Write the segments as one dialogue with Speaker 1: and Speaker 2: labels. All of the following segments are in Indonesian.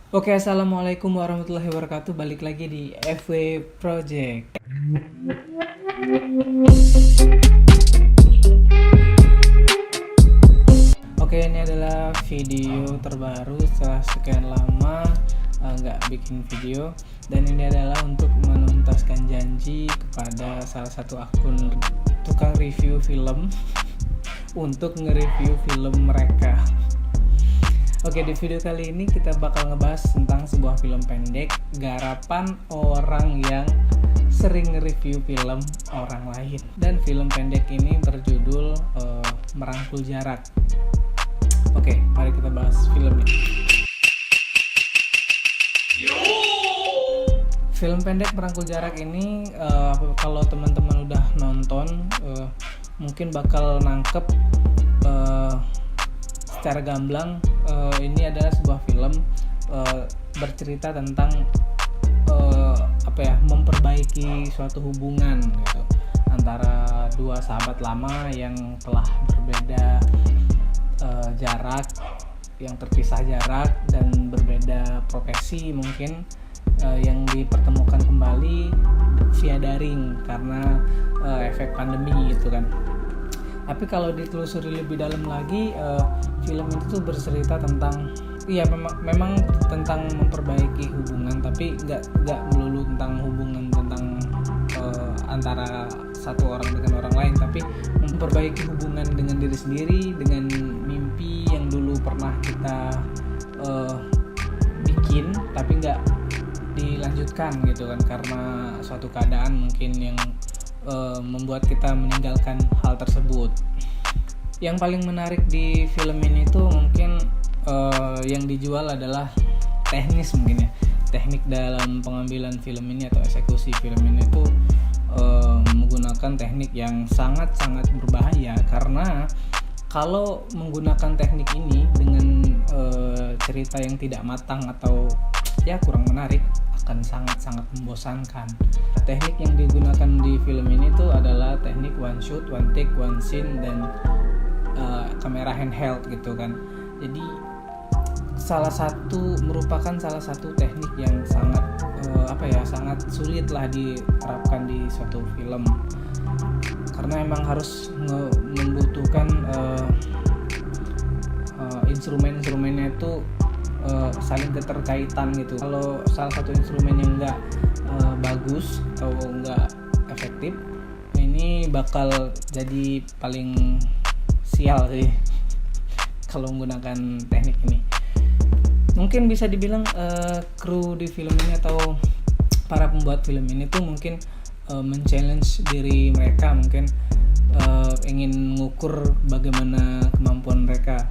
Speaker 1: Oke, assalamualaikum warahmatullahi wabarakatuh. Balik lagi di FW Project. Oke, ini adalah video terbaru setelah sekian lama nggak bikin video, dan ini adalah untuk menuntaskan janji kepada salah satu akun tukang review film untuk nge-review film mereka. Oke, di video kali ini kita bakal ngebahas tentang sebuah film pendek garapan orang yang sering nge-review film orang lain. Dan film pendek ini berjudul Merangkul Jarak. Oke, mari kita bahas filmnya. Film pendek Merangkul Jarak ini kalau teman-teman udah nonton mungkin bakal nangkep secara gamblang. Ini adalah sebuah film bercerita tentang memperbaiki suatu hubungan gitu antara dua sahabat lama yang telah berbeda jarak, yang terpisah jarak dan berbeda profesi mungkin, yang dipertemukan kembali via daring karena efek pandemi gitu kan. Tapi kalau ditelusuri lebih dalam lagi, film itu tuh bercerita tentang memang tentang memperbaiki hubungan, tapi nggak melulu tentang hubungan tentang antara satu orang dengan orang lain, tapi memperbaiki hubungan dengan diri sendiri, dengan mimpi yang dulu pernah kita bikin tapi nggak dilanjutkan gitu kan, karena suatu keadaan mungkin yang membuat kita meninggalkan hal tersebut. Yang paling menarik di film ini tuh mungkin yang dijual adalah teknis mungkin ya. Teknik dalam pengambilan film ini atau eksekusi film ini tuh menggunakan teknik yang sangat-sangat berbahaya, karena kalau menggunakan teknik ini dengan cerita yang tidak matang atau ya kurang menarik, akan sangat-sangat membosankan. Teknik yang digunakan di film ini tuh adalah teknik one shoot, one take, one scene, dan kamera handheld gitu kan. Jadi merupakan salah satu teknik yang sangat sangat sulit lah diterapkan di suatu film, karena emang harus membutuhkan instrumen-instrumennya itu saling keterkaitan gitu. Kalau salah satu instrumen yang nggak bagus atau nggak efektif, ini bakal jadi paling sial sih kalau menggunakan teknik ini. Mungkin bisa dibilang kru di film ini atau para pembuat film ini tuh mungkin men-challenge diri mereka, mungkin ingin mengukur bagaimana kemampuan mereka.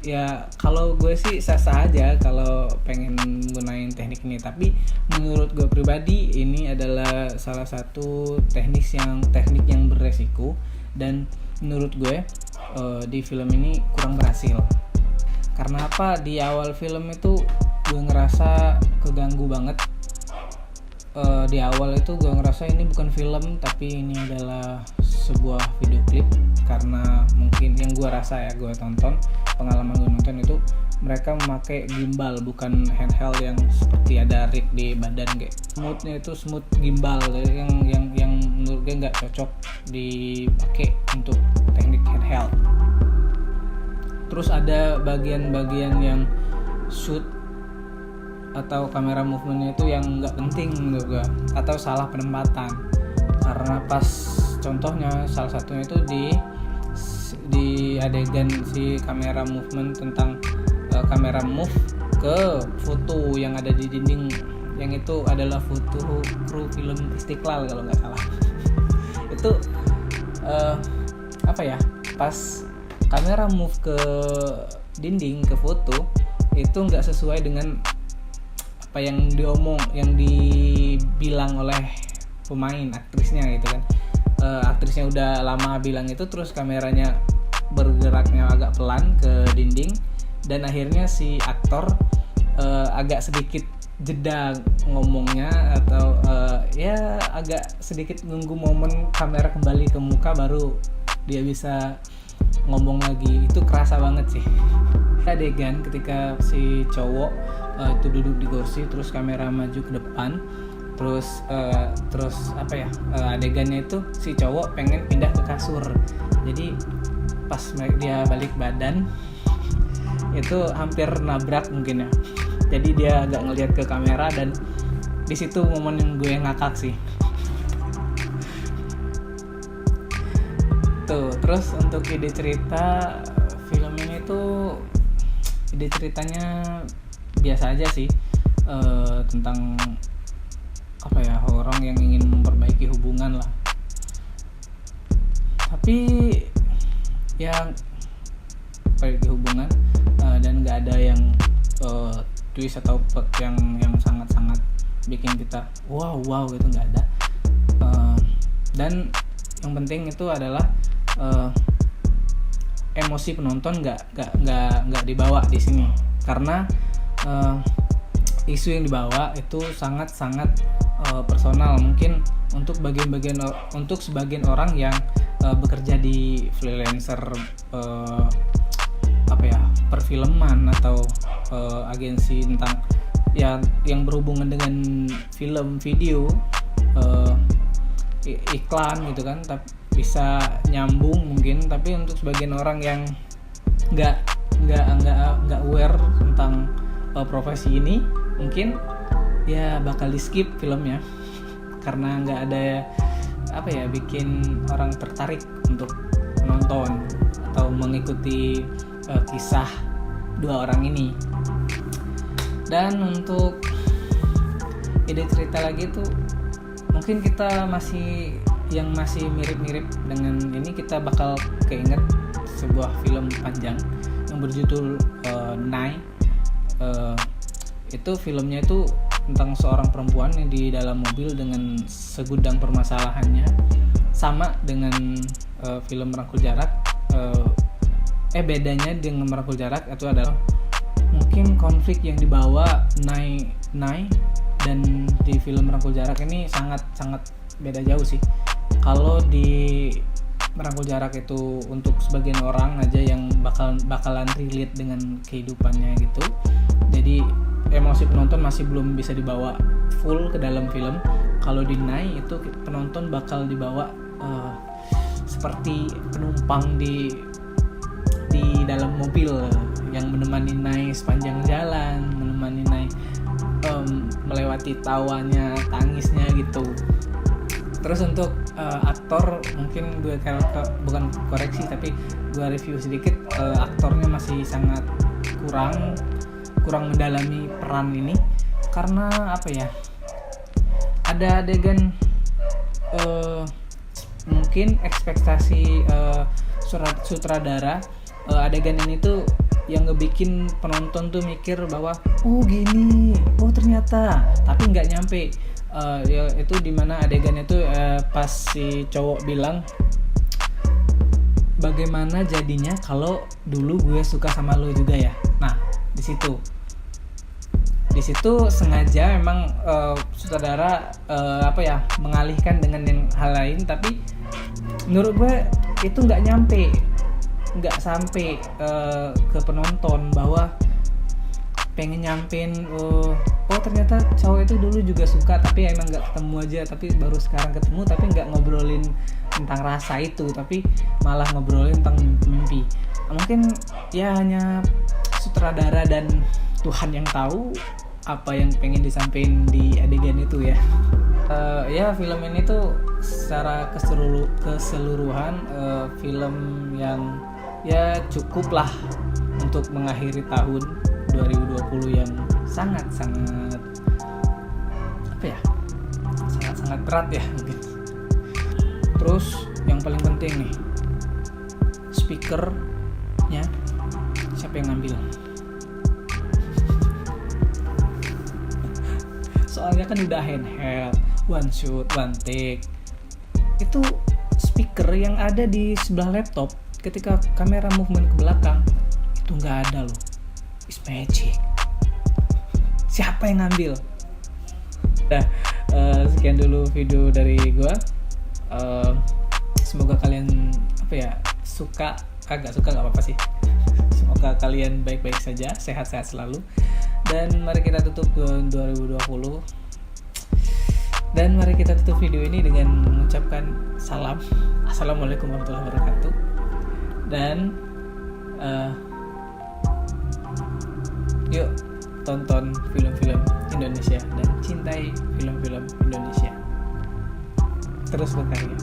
Speaker 1: Ya kalau gue sih sah-sah aja kalau pengen gunain teknik ini, tapi menurut gue pribadi ini adalah salah satu teknik yang beresiko, dan menurut gue di film ini kurang berhasil. Karena apa? Di awal film itu gue ngerasa keganggu banget. Di awal itu gue ngerasa ini bukan film tapi ini adalah sebuah video klip, karena mungkin yang gue rasa ya, gue tonton, pengalaman gue nonton itu mereka memakai gimbal bukan handheld yang seperti ada rig di badan, kayak smoothnya itu smooth gimbal yang menurut gue nggak cocok dipakai untuk teknik handheld. Terus ada bagian-bagian yang shoot atau kamera movementnya itu yang nggak penting menurut gue, atau salah penempatan. Karena pas contohnya salah satunya itu di adegan si kamera movement tentang kamera move ke foto yang ada di dinding, yang itu adalah foto kru film Istiqlal kalau nggak salah. Itu pas kamera move ke dinding, ke foto, itu nggak sesuai dengan apa yang dibilang oleh pemain, aktrisnya gitu kan. Aktrisnya udah lama bilang itu, terus kameranya bergeraknya agak pelan ke dinding, dan akhirnya si aktor agak sedikit jeda ngomongnya, atau agak sedikit nunggu momen kamera kembali ke muka baru dia bisa ngomong lagi. Itu kerasa banget sih adegan ketika si cowok itu duduk di kursi, terus kamera maju ke depan, terus adegannya itu si cowok pengen pindah ke kasur, jadi pas dia balik badan itu hampir nabrak mungkin ya, jadi dia agak ngelihat ke kamera, dan di situ momen yang gue ngakak sih. Tuh, terus untuk ide cerita film ini tuh, ide ceritanya biasa aja sih, tentang orang yang ingin memperbaiki hubungan lah, tapi yang perbaiki hubungan dan nggak ada yang twist atau plot yang sangat bikin kita wow gitu, nggak ada. Dan yang penting itu adalah emosi penonton nggak dibawa di sini, karena isu yang dibawa itu sangat personal, mungkin untuk sebagian orang yang bekerja di freelancer perfilman atau agensi tentang yang berhubungan dengan film, video, iklan gitu kan, tapi bisa nyambung mungkin. Tapi untuk sebagian orang yang nggak aware tentang profesi ini, mungkin ya bakal di skip filmnya karena nggak ada bikin orang tertarik untuk menonton atau mengikuti kisah dua orang ini. Dan untuk ide cerita lagi tuh, mungkin kita masih mirip-mirip dengan ini, kita bakal keinget sebuah film panjang yang berjudul Nai. Itu filmnya itu tentang seorang perempuan yang di dalam mobil dengan segudang permasalahannya, sama dengan film Merangkul Jarak. Bedanya dengan Merangkul Jarak itu adalah mungkin konflik yang dibawa Nai dan di film Merangkul Jarak ini sangat beda jauh sih. Kalau di Merangkul Jarak itu untuk sebagian orang aja yang bakalan relate dengan kehidupannya gitu, jadi emosi penonton masih belum bisa dibawa full ke dalam film. Kalau di Nai itu penonton bakal dibawa seperti penumpang di dalam mobil yang menemani Nai sepanjang jalan, menemani Nai melewati tawanya, tangisnya gitu. Terus untuk aktor, mungkin gue bukan koreksi tapi gue review sedikit, aktornya masih sangat kurang mendalami peran ini, karena ada adegan mungkin ekspektasi sutradara, adegan ini tuh yang ngebikin penonton tuh mikir bahwa gini, ternyata, tapi nggak nyampe. Itu dimana adegan itu pas si cowok bilang, bagaimana jadinya kalau dulu gue suka sama lo juga ya. Nah, di situ sengaja emang sutradara mengalihkan dengan yang hal lain, tapi menurut gue itu nggak sampai ke penonton, bahwa pengen nyampein ternyata cowok itu dulu juga suka tapi emang nggak ketemu aja, tapi baru sekarang ketemu, tapi nggak ngobrolin tentang rasa itu, tapi malah ngobrolin tentang mimpi. Mungkin ya hanya sutradara dan Tuhan yang tahu apa yang pengen disampaikan di adegan itu ya. Film ini tuh secara keseluruhan film yang ya cukup lah untuk mengakhiri tahun 2020 yang sangat berat ya mungkin. Terus yang paling penting nih, speakernya siapa yang ngambil? Soalnya kan udah handheld, one shoot, one take. Itu speaker yang ada di sebelah laptop, ketika kamera movement ke belakang itu nggak ada loh. It's magic. Siapa yang ngambil? Sekian dulu video dari gua. Semoga kalian suka, agak suka nggak apa-apa sih. Semoga kalian baik-baik saja, sehat-sehat selalu. Dan mari kita tutup tahun 2020. Dan mari kita tutup video ini dengan mengucapkan salam. Assalamualaikum warahmatullahi wabarakatuh. Dan yuk tonton film-film Indonesia dan cintai film-film Indonesia. Terus berkarya.